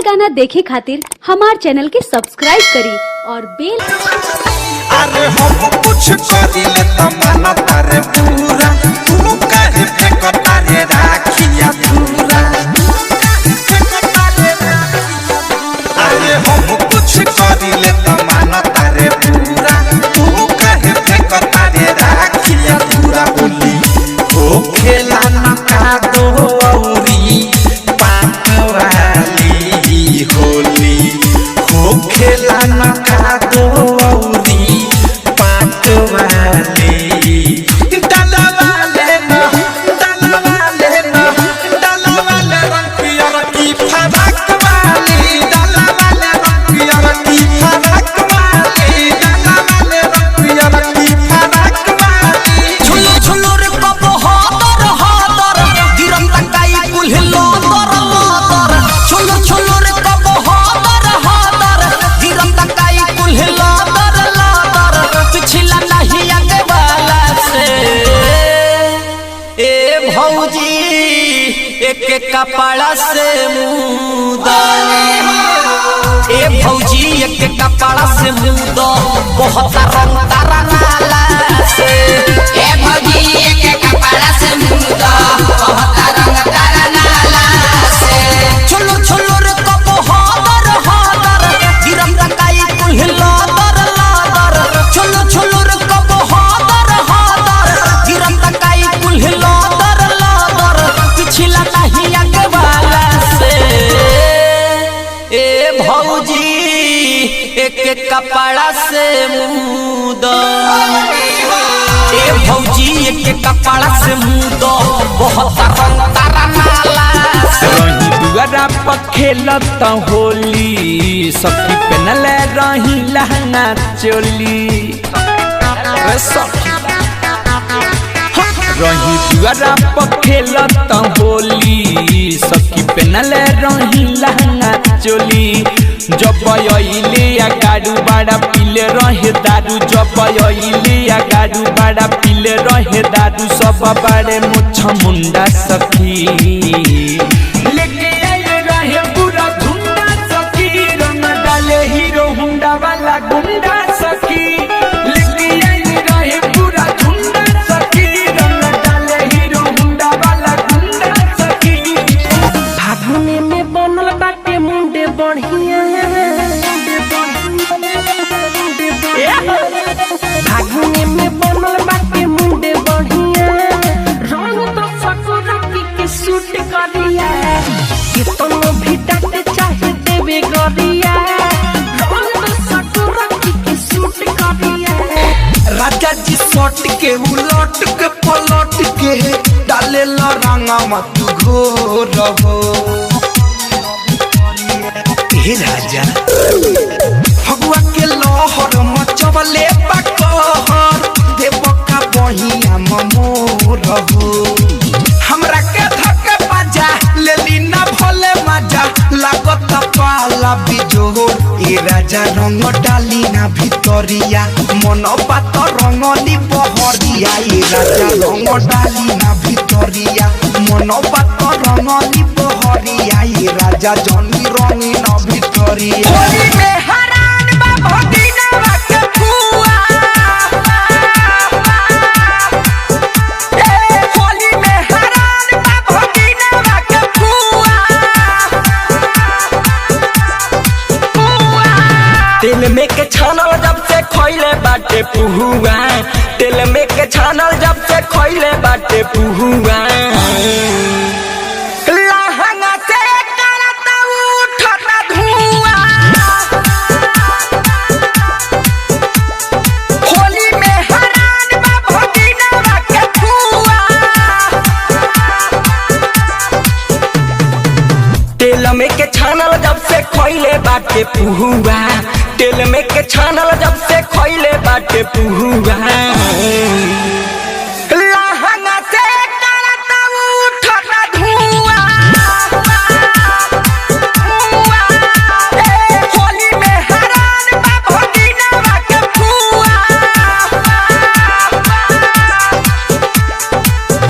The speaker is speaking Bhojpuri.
गाना देखे खातिर हमार चैनल के सब्सक्राइब करी और बेल। अरे हम कुछ करिले त मन तारे पूरा तू काहे फेंकता रे राखिया पूरा। अरे हम कुछ करिले त मन तारे पूरा तू काहे फेंकता रे राखिया पूरा। बोली ओ खेला न का दो औरी पाकवाली होली हो खेला न का दो एक कपड़ा से मुदा ए भौजी एक कपड़ा से मुदा बहुत रंग तारा नाला से। ए भौजी एक कपड़ा से मुदा बहुत रंग तारा नाला से। छोलो छोलो रे कपो हादर हादर गिरम तकाई कुल्हिला दर लादर। छोलो छोलो रे कपो हादर हादर गिरम तकाई कुल्हिला दर लादर। पिछला नहीं आगे वाला से। ए भौजी एक कपड़ा से मुदा ए भौजी एक कपड़ा से मुदा बहुत रंग तारा नाला से। रही दुआरा पर खेलत होली सखी पहनल रही लहंगा चोली। रही दुआरा पर खेलत होली सखी पहनल रही लहंगा चोली। जब अइले या गाड़ू बड़ा पीले रहे दारू। जब अइले या गाड़ू बड़ा पीले रहे दारू। सब बड़े मुछ मुंडा सखी लेके आए रहे पूरा धुंडा सखी। रंग डाले हीरो हुंडा वाला गुंडा सखी लेके आए रहे पूरा धुंडा सखी। रंग डाले हीरो हुंडा वाला गुंडा सखी। फागुने में बनल बाटे मुंडे बढ़िया। फागुने में बनल बाटे मुंडे बढ़िया। रंग तो सकुरकी के सूट करिया कितनो भी डाटे चाहे देवे गरिया। रंग तो सकुरकी के सूट करिया। राजा जी सट के उलट के पलट के डाले ला रंगा मत घोर हो। हे राजा भगवा के लहर मचवले पकहर देवका बहिया मोर हो। हमरा के धके बाजा लेली ना भले मजा लागत पाला बिजोर। ए राजा रंग डाली ना भितरिया मन बात रंगली बहरिया। ए राजा रंग डाली ना भितरिया मन बात रंगली बहरिया। ए राजा जनी रंगी ना भितरिया। होली में हरान बा भगिना के फुआ। ए होली में हरान बा भगिना के फुआ। तेल में के छानल जब से खोइले बाटे पुहुआ। तेल में के छानल जब से खोइले बाटे पुहुआ। लहंगा से करत उठता धुआं। होली में हरान बा भगिना के फुआ। तेल में के छानल जब से खोइले बाटे पुहुआ। तेल में के छानल जब से खोइले बाटे पुहुआ।